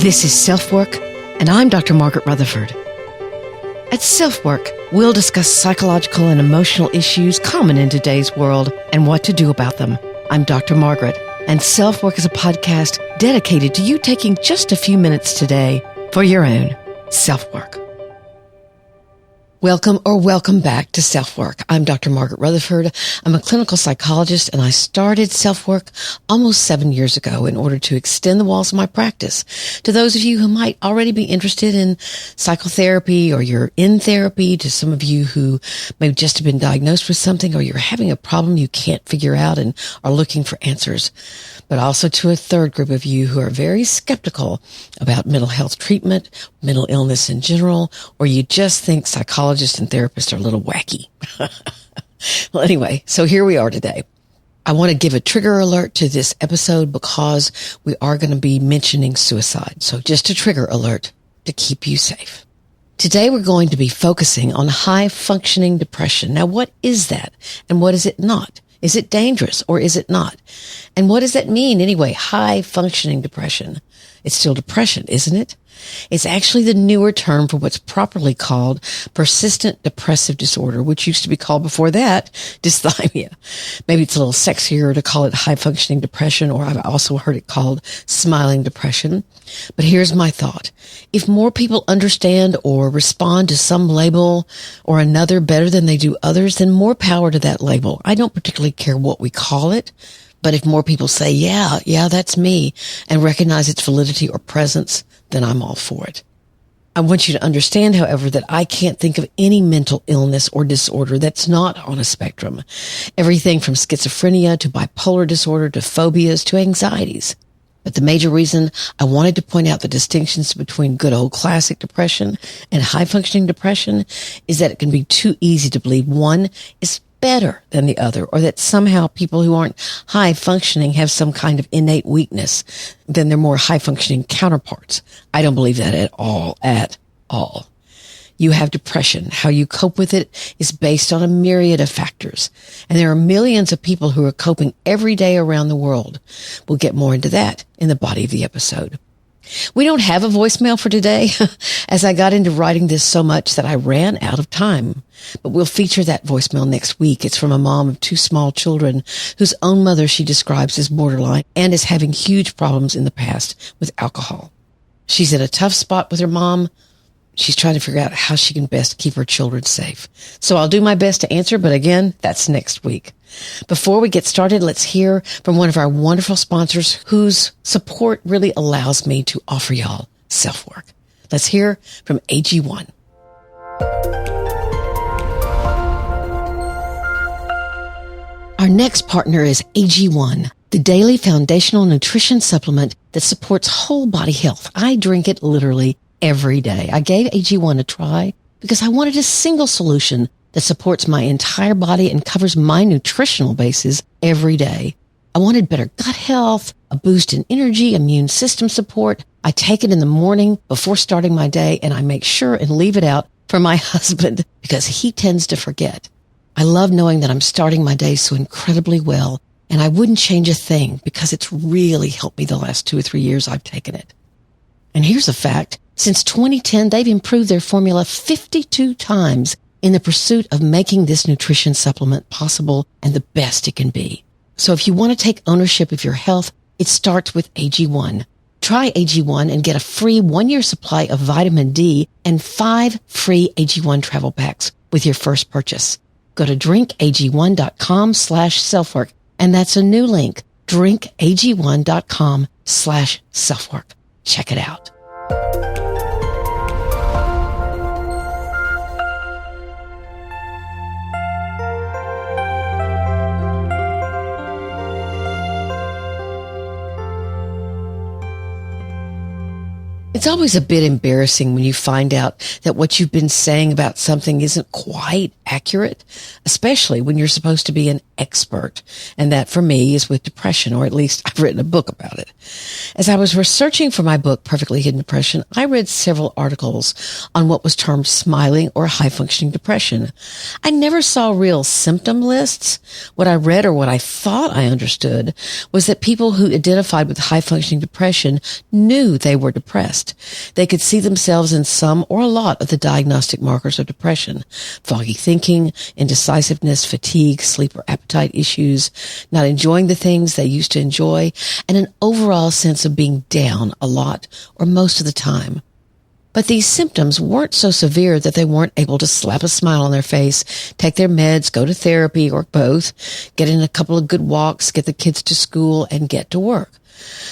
This is SelfWork, and I'm Dr. Margaret Rutherford. At SelfWork, we'll discuss psychological and emotional issues common in today's world and what to do about them. I'm Dr. Margaret, and SelfWork is a podcast dedicated to you taking just a few minutes today for your own self-work. Welcome back to SelfWork. I'm Dr. Margaret Rutherford. I'm a clinical psychologist, and I started SelfWork almost 7 years ago in order to extend the walls of my practice to those of you who might already be interested in psychotherapy, or you're in therapy, to some of you who may just have been diagnosed with something, or you're having a problem you can't figure out and are looking for answers, but also to a third group of you who are very skeptical about mental health treatment, mental illness in general, or you just think psychologists and therapists are a little wacky. Well, anyway, so here we are today. I want to give a trigger alert to this episode because we are going to be mentioning suicide. So just a trigger alert to keep you safe. Today we're going to be focusing on high functioning depression. Now, what is that? And what is it not? Is it dangerous or is it not? And what does that mean anyway? High functioning depression. It's still depression, isn't it? It's actually the newer term for what's properly called Persistent Depressive Disorder, which used to be called before that Dysthymia. Maybe it's a little sexier to call it high-functioning depression, or I've also heard it called smiling depression. But here's my thought. If more people understand or respond to some label or another better than they do others, then more power to that label. I don't particularly care what we call it. But if more people say, yeah, that's me, and recognize its validity or presence, then I'm all for it. I want you to understand, however, that I can't think of any mental illness or disorder that's not on a spectrum. Everything from schizophrenia to bipolar disorder to phobias to anxieties. But the major reason I wanted to point out the distinctions between good old classic depression and high-functioning depression is that it can be too easy to believe one is better than the other, or that somehow people who aren't high functioning have some kind of innate weakness than their more high functioning counterparts. I don't believe that at all. You have depression. How you cope with it is based on a myriad of factors. And there are millions of people who are coping every day around the world. We'll get more into that in the body of the episode. We don't have a voicemail for today, as I got into writing this so much that I ran out of time. But we'll feature that voicemail next week. It's from a mom of 2 small children whose own mother she describes as borderline and is having huge problems in the past with alcohol. She's in a tough spot with her mom. She's trying to figure out how she can best keep her children safe. So I'll do my best to answer, but again, that's next week. Before we get started, let's hear from one of our wonderful sponsors whose support really allows me to offer y'all self-work. Let's hear from AG1. Our next partner is AG1, the daily foundational nutrition supplement that supports whole body health. I drink it literally every day. I gave AG1 a try because I wanted a single solution that supports my entire body and covers my nutritional bases every day. I wanted better gut health, a boost in energy, immune system support. I take it in the morning before starting my day, and I make sure and leave it out for my husband because he tends to forget. I love knowing that I'm starting my day so incredibly well, and I wouldn't change a thing because it's really helped me the last 2 or 3 years I've taken it. And here's a fact. Since 2010, they've improved their formula 52 times in the pursuit of making this nutrition supplement possible and the best it can be. So if you want to take ownership of your health, it starts with AG1. Try AG1 and get a free 1-year supply of vitamin D and 5 free AG1 travel packs with your first purchase. Go to drinkag1.com/selfwork, and that's a new link, drinkag1.com/selfwork. Check it out. It's always a bit embarrassing when you find out that what you've been saying about something isn't quite accurate, especially when you're supposed to be an expert, and that for me is with depression, or at least I've written a book about it. As I was researching for my book, Perfectly Hidden Depression, I read several articles on what was termed smiling or high-functioning depression. I never saw real symptom lists. What I read, or what I thought I understood, was that people who identified with high-functioning depression knew they were depressed. They could see themselves in some or a lot of the diagnostic markers of depression: foggy thinking, indecisiveness, fatigue, sleep or appetite issues, not enjoying the things they used to enjoy, and an overall sense of being down a lot or most of the time. But these symptoms weren't so severe that they weren't able to slap a smile on their face, take their meds, go to therapy or both, get in a couple of good walks, get the kids to school, and get to work.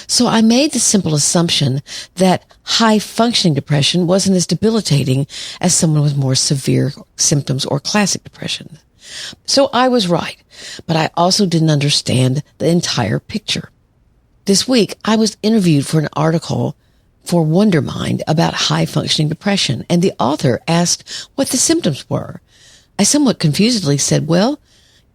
So I made the simple assumption that high-functioning depression wasn't as debilitating as someone with more severe symptoms or classic depression. So I was right, but I also didn't understand the entire picture. This week, I was interviewed for an article for Wondermind about high-functioning depression, and the author asked what the symptoms were. I somewhat confusedly said, well,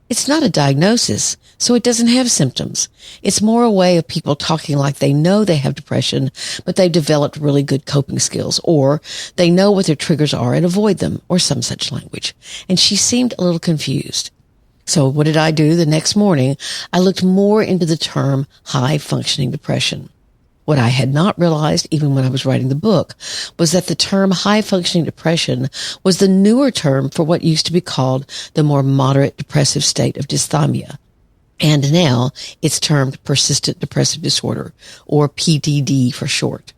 it's not a diagnosis, so it doesn't have symptoms. It's more a way of people talking like they know they have depression, but they've developed really good coping skills, or they know what their triggers are and avoid them, or some such language. And she seemed a little confused. So what did I do? The next morning, I looked more into the term high-functioning depression. What I had not realized, even when I was writing the book, was that the term high-functioning depression was the newer term for what used to be called the more moderate depressive state of dysthymia. And now it's termed Persistent Depressive Disorder, or PDD for short.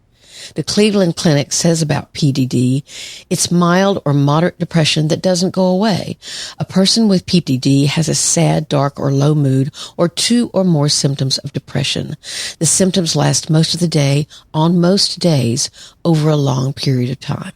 The Cleveland Clinic says about PDD, it's mild or moderate depression that doesn't go away. A person with PDD has a sad, dark, or low mood, or two or more symptoms of depression. The symptoms last most of the day, on most days, over a long period of time.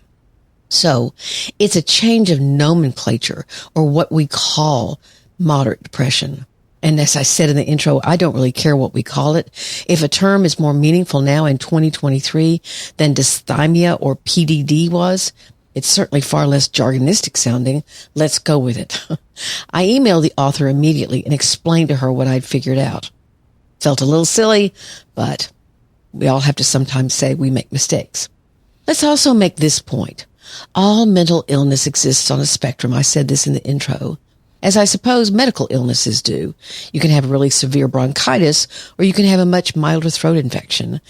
So it's a change of nomenclature, or what we call moderate depression. And as I said in the intro, I don't really care what we call it. If a term is more meaningful now in 2023 than dysthymia or PDD was, it's certainly far less jargonistic sounding. Let's go with it. I emailed the author immediately and explained to her what I'd figured out. Felt a little silly, but we all have to sometimes say we make mistakes. Let's also make this point. All mental illness exists on a spectrum. I said this in the intro, as I suppose medical illnesses do. You can have really severe bronchitis, or you can have a much milder throat infection.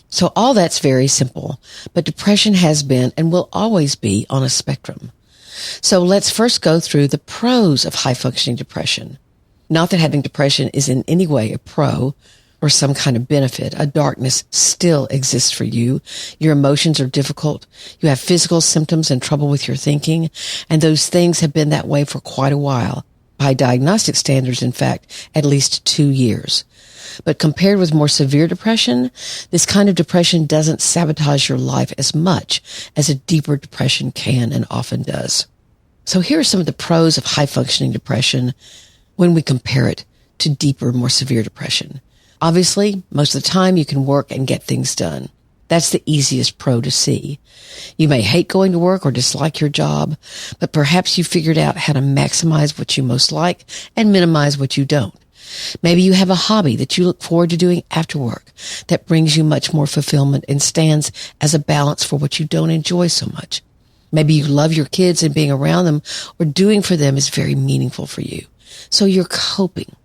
So all that's very simple, but depression has been and will always be on a spectrum. So let's first go through the pros of high-functioning depression. Not that having depression is in any way a pro or some kind of benefit. A darkness still exists for you. Your emotions are difficult. You have physical symptoms and trouble with your thinking, and those things have been that way for quite a while. By diagnostic standards, in fact, at least 2 years. But compared with more severe depression, this kind of depression doesn't sabotage your life as much as a deeper depression can and often does. So here are some of the pros of high-functioning depression when we compare it to deeper, more severe depression. Obviously, most of the time you can work and get things done. That's the easiest pro to see. You may hate going to work or dislike your job, but perhaps you figured out how to maximize what you most like and minimize what you don't. Maybe you have a hobby that you look forward to doing after work that brings you much more fulfillment and stands as a balance for what you don't enjoy so much. Maybe you love your kids and being around them or doing for them is very meaningful for you. So you're coping.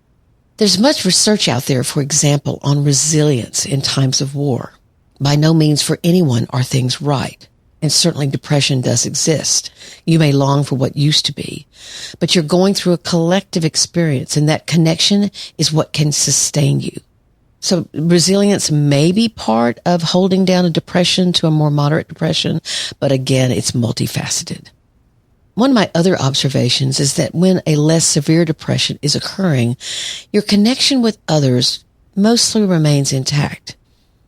There's much research out there, for example, on resilience in times of war. By no means for anyone are things right, and certainly depression does exist. You may long for what used to be, but you're going through a collective experience, and that connection is what can sustain you. So resilience may be part of holding down a depression to a more moderate depression, but again, it's multifaceted. One of my other observations is that when a less severe depression is occurring, your connection with others mostly remains intact.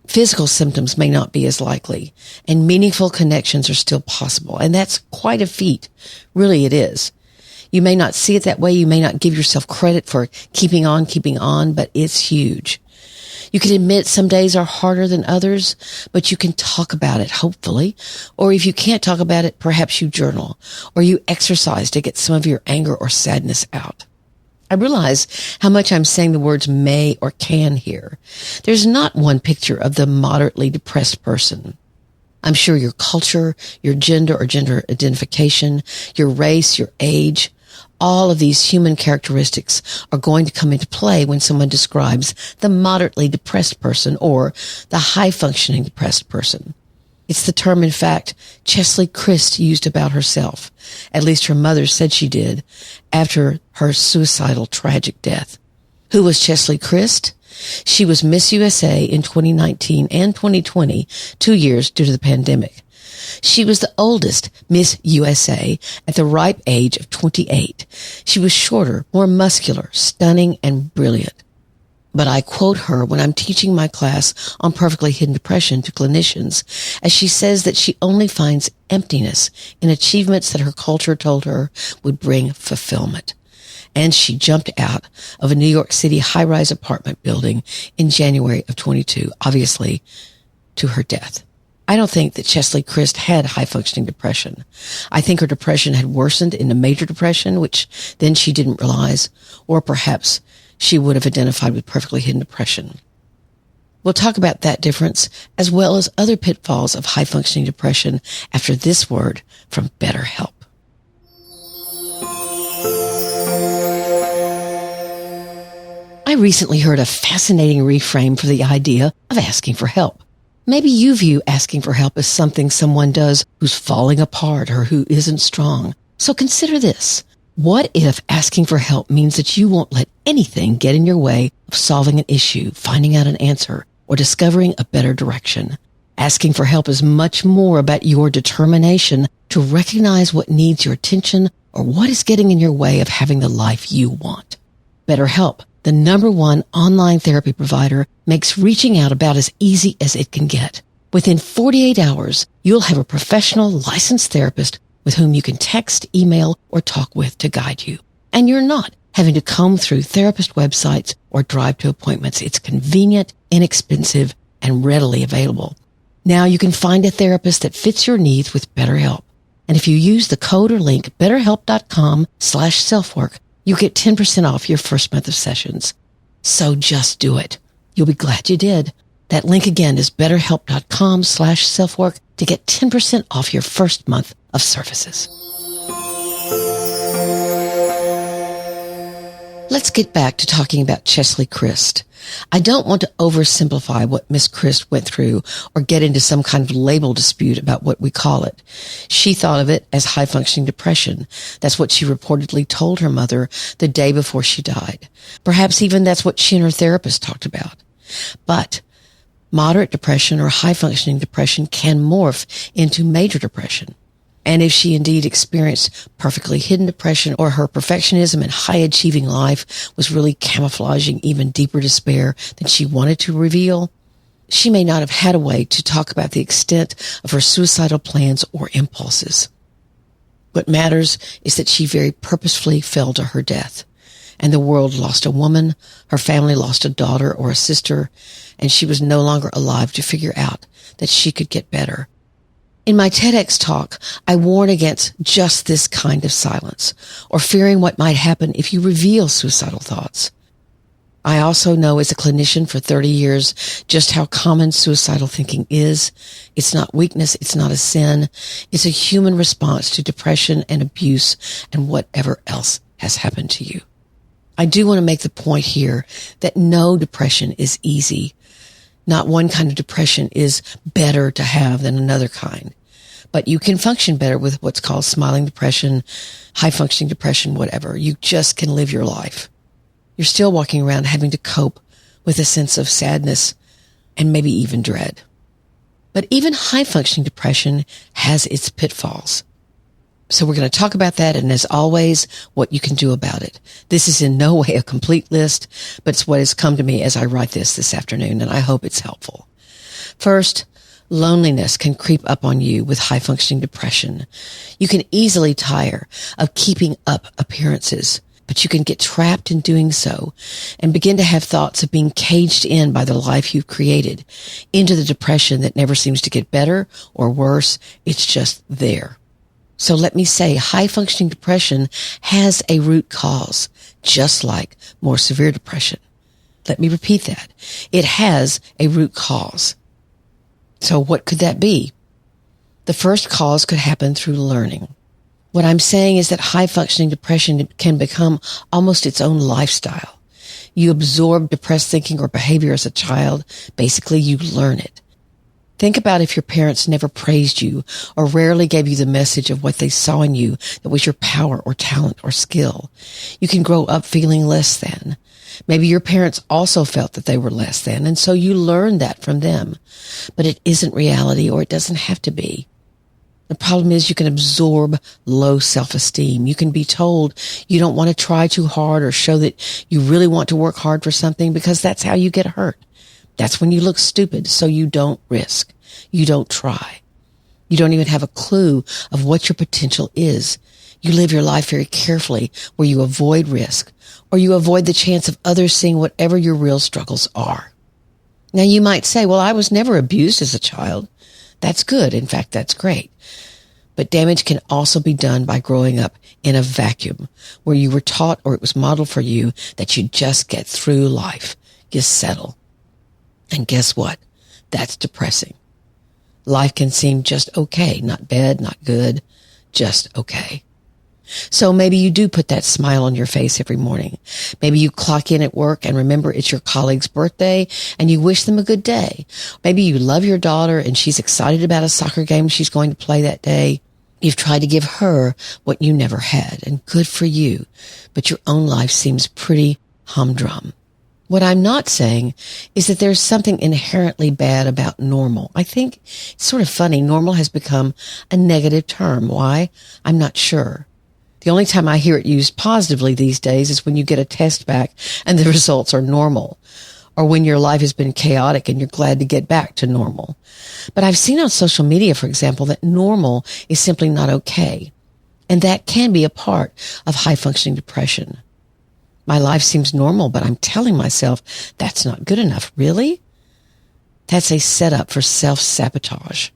Physical symptoms may not be as likely, and meaningful connections are still possible, and that's quite a feat. Really, it is. You may not see it that way. You may not give yourself credit for keeping on, but it's huge. You can admit some days are harder than others, but you can talk about it, hopefully. Or if you can't talk about it, perhaps you journal, or you exercise to get some of your anger or sadness out. I realize how much I'm saying the words may or can here. There's not one picture of the moderately depressed person. I'm sure your culture, your gender or gender identification, your race, your age, all of these human characteristics are going to come into play when someone describes the moderately depressed person or the high-functioning depressed person. It's the term, in fact, Chesley Christ used about herself. At least her mother said she did after her suicidal tragic death. Who was Chesley Christ? She was Miss USA in 2019 and 2020, 2 years due to the pandemic. She was the oldest Miss USA at the ripe age of 28. She was shorter, more muscular, stunning, and brilliant. But I quote her when I'm teaching my class on perfectly hidden depression to clinicians, as she says that she only finds emptiness in achievements that her culture told her would bring fulfillment. And she jumped out of a New York City high-rise apartment building in January of 22, obviously to her death. I don't think that Chesley Christ had high-functioning depression. I think her depression had worsened into major depression, which then she didn't realize, or perhaps she would have identified with perfectly hidden depression. We'll talk about that difference as well as other pitfalls of high-functioning depression after this word from BetterHelp. I recently heard a fascinating reframe for the idea of asking for help. Maybe you view asking for help as something someone does who's falling apart or who isn't strong. So consider this. What if asking for help means that you won't let anything get in your way of solving an issue, finding out an answer, or discovering a better direction? Asking for help is much more about your determination to recognize what needs your attention or what is getting in your way of having the life you want. BetterHelp, the #1 online therapy provider, makes reaching out about as easy as it can get. Within 48 hours, you'll have a professional licensed therapist with whom you can text, email, or talk with to guide you. And you're not having to comb through therapist websites or drive to appointments. It's convenient, inexpensive, and readily available. Now you can find a therapist that fits your needs with BetterHelp. And if you use the code or link betterhelp.com/selfwork, you get 10% off your first month of sessions. So just do it. You'll be glad you did. That link again is betterhelp.com/selfwork to get 10% off your first month of services. Let's get back to talking about Chesley Christ. I don't want to oversimplify what Miss Christ went through or get into some kind of label dispute about what we call it. She thought of it as high-functioning depression. That's what she reportedly told her mother the day before she died. Perhaps even that's what she and her therapist talked about. But moderate depression or high-functioning depression can morph into major depression. And if she indeed experienced perfectly hidden depression or her perfectionism and high-achieving life was really camouflaging even deeper despair than she wanted to reveal, she may not have had a way to talk about the extent of her suicidal plans or impulses. What matters is that she very purposefully fell to her death, and the world lost a woman, her family lost a daughter or a sister, and she was no longer alive to figure out that she could get better. In my TEDx talk, I warn against just this kind of silence or fearing what might happen if you reveal suicidal thoughts. I also know as a clinician for 30 years just how common suicidal thinking is. It's not weakness. It's not a sin. It's a human response to depression and abuse and whatever else has happened to you. I do want to make the point here that no depression is easy. Not one kind of depression is better to have than another kind. But you can function better with what's called smiling depression, high-functioning depression, whatever. You just can live your life. You're still walking around having to cope with a sense of sadness and maybe even dread. But even high-functioning depression has its pitfalls. So we're going to talk about that, and as always, what you can do about it. This is in no way a complete list, but it's what has come to me as I write this afternoon, and I hope it's helpful. First, loneliness can creep up on you with high-functioning depression. You can easily tire of keeping up appearances, but you can get trapped in doing so and begin to have thoughts of being caged in by the life you've created into the depression that never seems to get better or worse. It's just there. So let me say, high-functioning depression has a root cause, just like more severe depression. Let me repeat that. It has a root cause. So what could that be? The first cause could happen through learning. What I'm saying is that high-functioning depression can become almost its own lifestyle. You absorb depressed thinking or behavior as a child. Basically, you learn it. Think about if your parents never praised you or rarely gave you the message of what they saw in you that was your power or talent or skill. You can grow up feeling less than. Maybe your parents also felt that they were less than, and so you learned that from them. But it isn't reality, or it doesn't have to be. The problem is you can absorb low self-esteem. You can be told you don't want to try too hard or show that you really want to work hard for something because that's how you get hurt. That's when you look stupid, so you don't risk. You don't try. You don't even have a clue of what your potential is. You live your life very carefully where you avoid risk or you avoid the chance of others seeing whatever your real struggles are. Now you might say, well, I was never abused as a child. That's good. In fact, that's great. But damage can also be done by growing up in a vacuum where you were taught or it was modeled for you that you just get through life. You settle. And guess what? That's depressing. Life can seem just okay, not bad, not good, just okay. So maybe you do put that smile on your face every morning. Maybe you clock in at work and remember it's your colleague's birthday and you wish them a good day. Maybe you love your daughter and she's excited about a soccer game she's going to play that day. You've tried to give her what you never had, and good for you, but your own life seems pretty humdrum. What I'm not saying is that there's something inherently bad about normal. I think it's sort of funny. Normal has become a negative term. Why? I'm not sure. The only time I hear it used positively these days is when you get a test back and the results are normal, or when your life has been chaotic and you're glad to get back to normal. But I've seen on social media, for example, that normal is simply not okay. And that can be a part of high-functioning depression. My life seems normal, but I'm telling myself that's not good enough. Really? That's a setup for self-sabotage.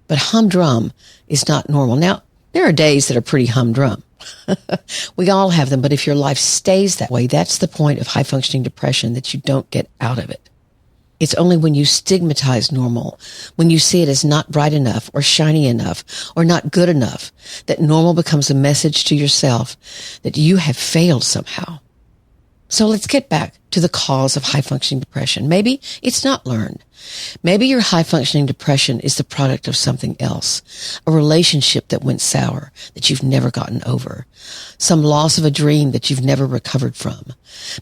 But humdrum is not normal. Now, there are days that are pretty humdrum. We all have them, but if your life stays that way, that's the point of high-functioning depression, that you don't get out of it. It's only when you stigmatize normal, when you see it as not bright enough or shiny enough or not good enough, that normal becomes a message to yourself that you have failed somehow. So let's get back to the cause of high-functioning depression. Maybe it's not learned. Maybe your high-functioning depression is the product of something else, a relationship that went sour that you've never gotten over, some loss of a dream that you've never recovered from.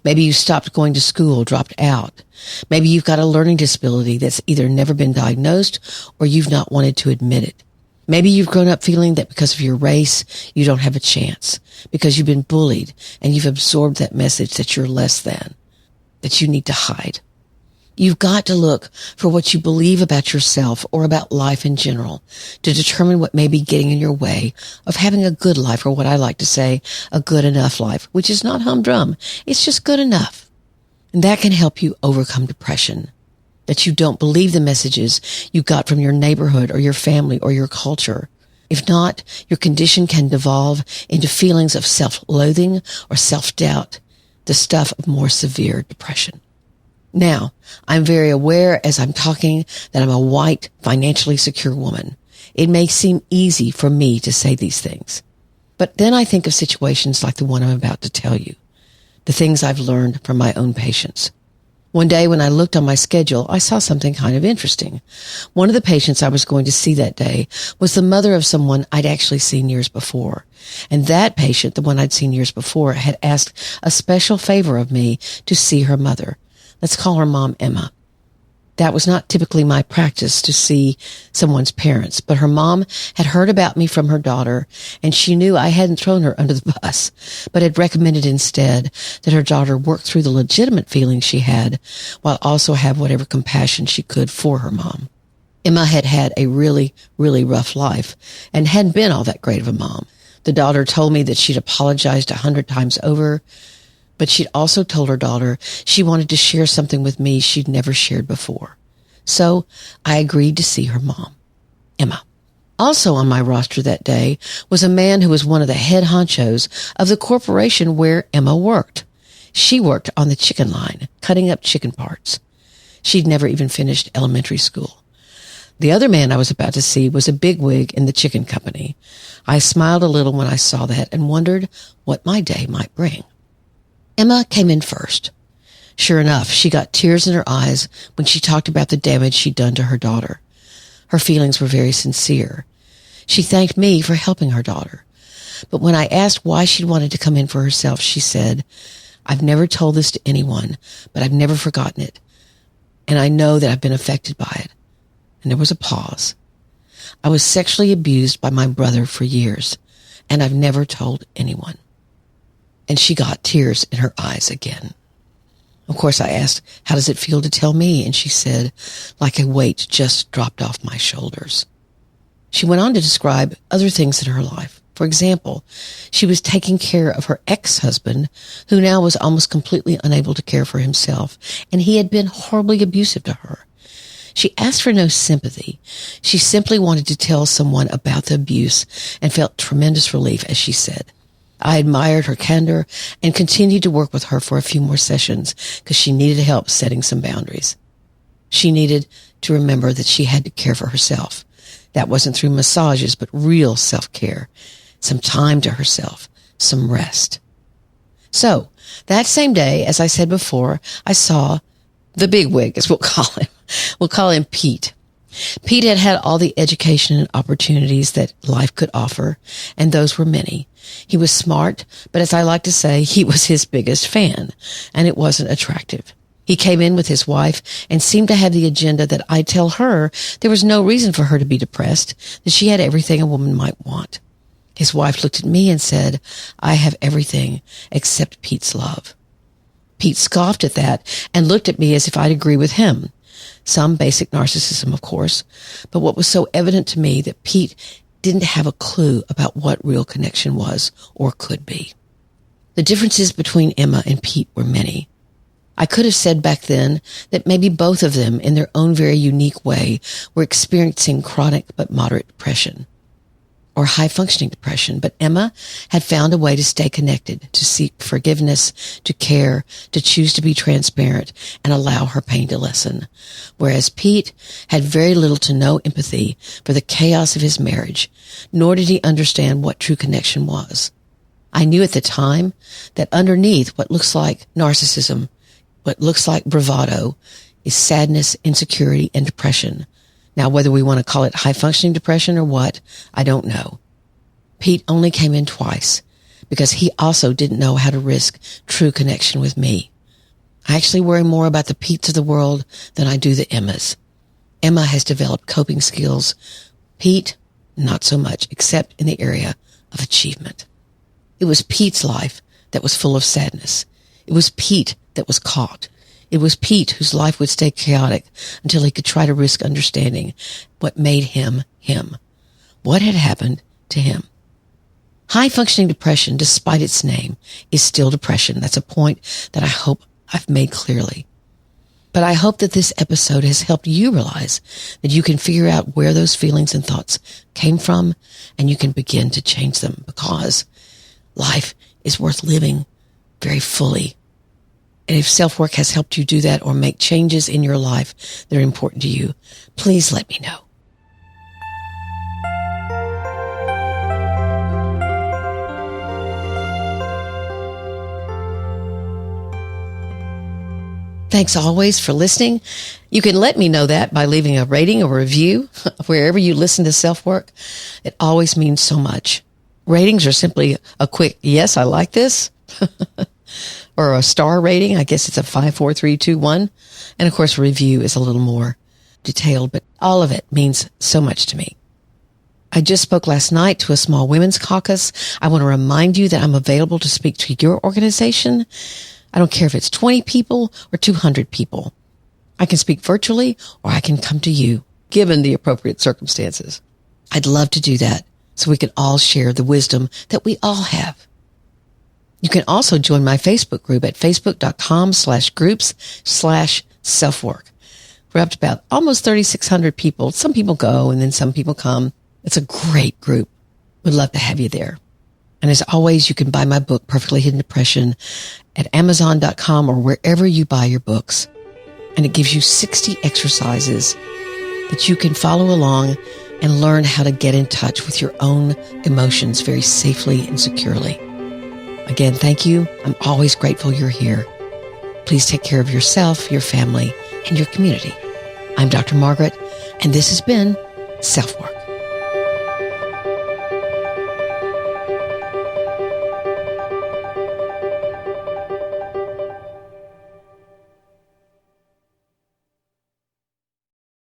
Maybe you stopped going to school, dropped out. Maybe you've got a learning disability that's either never been diagnosed or you've not wanted to admit it. Maybe you've grown up feeling that because of your race, you don't have a chance, because you've been bullied and you've absorbed that message that you're less than, that you need to hide. You've got to look for what you believe about yourself or about life in general to determine what may be getting in your way of having a good life, or what I like to say, a good enough life, which is not humdrum. It's just good enough. And that can help you overcome depression. That you don't believe the messages you got from your neighborhood or your family or your culture. If not, your condition can devolve into feelings of self-loathing or self-doubt, the stuff of more severe depression. Now, I'm very aware as I'm talking that I'm a white, financially secure woman. It may seem easy for me to say these things. But then I think of situations like the one I'm about to tell you, the things I've learned from my own patients. One day when I looked on my schedule, I saw something kind of interesting. One of the patients I was going to see that day was the mother of someone I'd actually seen years before. And that patient, the one I'd seen years before, had asked a special favor of me to see her mother. Let's call her Mom Emma. That was not typically my practice to see someone's parents, but her mom had heard about me from her daughter, and she knew I hadn't thrown her under the bus, but had recommended instead that her daughter work through the legitimate feelings she had, while also have whatever compassion she could for her mom. Emma had had a really, really rough life, and hadn't been all that great of a mom. The daughter told me that she'd apologized 100 times over, but she'd also told her daughter she wanted to share something with me she'd never shared before. So I agreed to see her mom, Emma. Also on my roster that day was a man who was one of the head honchos of the corporation where Emma worked. She worked on the chicken line, cutting up chicken parts. She'd never even finished elementary school. The other man I was about to see was a bigwig in the chicken company. I smiled a little when I saw that and wondered what my day might bring. Emma came in first. Sure enough, she got tears in her eyes when she talked about the damage she'd done to her daughter. Her feelings were very sincere. She thanked me for helping her daughter. But when I asked why she'd wanted to come in for herself, she said, "I've never told this to anyone, but I've never forgotten it. And I know that I've been affected by it." And there was a pause. "I was sexually abused by my brother for years, and I've never told anyone." And she got tears in her eyes again. Of course, I asked, "How does it feel to tell me?" And she said, "Like a weight just dropped off my shoulders." She went on to describe other things in her life. For example, she was taking care of her ex-husband, who now was almost completely unable to care for himself, and he had been horribly abusive to her. She asked for no sympathy. She simply wanted to tell someone about the abuse and felt tremendous relief, as she said. I admired her candor and continued to work with her for a few more sessions because she needed help setting some boundaries. She needed to remember that she had to care for herself. That wasn't through massages, but real self-care, some time to herself, some rest. So that same day, as I said before, I saw the bigwig, as we'll call him. We'll call him Pete. Pete had had all the education and opportunities that life could offer, and those were many. He was smart, but as I like to say, he was his biggest fan, and it wasn't attractive. He came in with his wife and seemed to have the agenda that I'd tell her there was no reason for her to be depressed, that she had everything a woman might want. His wife looked at me and said, "I have everything except Pete's love." Pete scoffed at that and looked at me as if I'd agree with him. Some basic narcissism, of course, but what was so evident to me that Pete didn't have a clue about what real connection was or could be. The differences between Emma and Pete were many. I could have said back then that maybe both of them, in their own very unique way, were experiencing chronic but moderate depression, or high-functioning depression, but Emma had found a way to stay connected, to seek forgiveness, to care, to choose to be transparent, and allow her pain to lessen. Whereas Pete had very little to no empathy for the chaos of his marriage, nor did he understand what true connection was. I knew at the time that underneath what looks like narcissism, what looks like bravado, is sadness, insecurity, and depression. Now, whether we want to call it high-functioning depression or what, I don't know. Pete only came in twice because he also didn't know how to risk true connection with me. I actually worry more about the Petes of the world than I do the Emmas. Emma has developed coping skills. Pete, not so much, except in the area of achievement. It was Pete's life that was full of sadness. It was Pete that was caught. It was Pete whose life would stay chaotic until he could try to risk understanding what made him him. What had happened to him? High-functioning depression, despite its name, is still depression. That's a point that I hope I've made clearly. But I hope that this episode has helped you realize that you can figure out where those feelings and thoughts came from, and you can begin to change them, because life is worth living very fully. And if self-work has helped you do that or make changes in your life that are important to you, please let me know. Thanks always for listening. You can let me know that by leaving a rating or review wherever you listen to self-work. It always means so much. Ratings are simply a quick, yes, I like this. Or a star rating. I guess it's a 5, 4, 3, 2, 1. And of course, a review is a little more detailed, but all of it means so much to me. I just spoke last night to a small women's caucus. I want to remind you that I'm available to speak to your organization. I don't care if it's 20 people or 200 people. I can speak virtually or I can come to you, given the appropriate circumstances. I'd love to do that so we can all share the wisdom that we all have. You can also join my Facebook group at facebook.com/groups/selfwork. We're up to about almost 3,600 people. Some people go and then some people come. It's a great group. We'd love to have you there. And as always, you can buy my book, Perfectly Hidden Depression, at Amazon.com or wherever you buy your books. And it gives you 60 exercises that you can follow along and learn how to get in touch with your own emotions very safely and securely. Again, thank you. I'm always grateful you're here. Please take care of yourself, your family, and your community. I'm Dr. Margaret, and this has been SelfWork.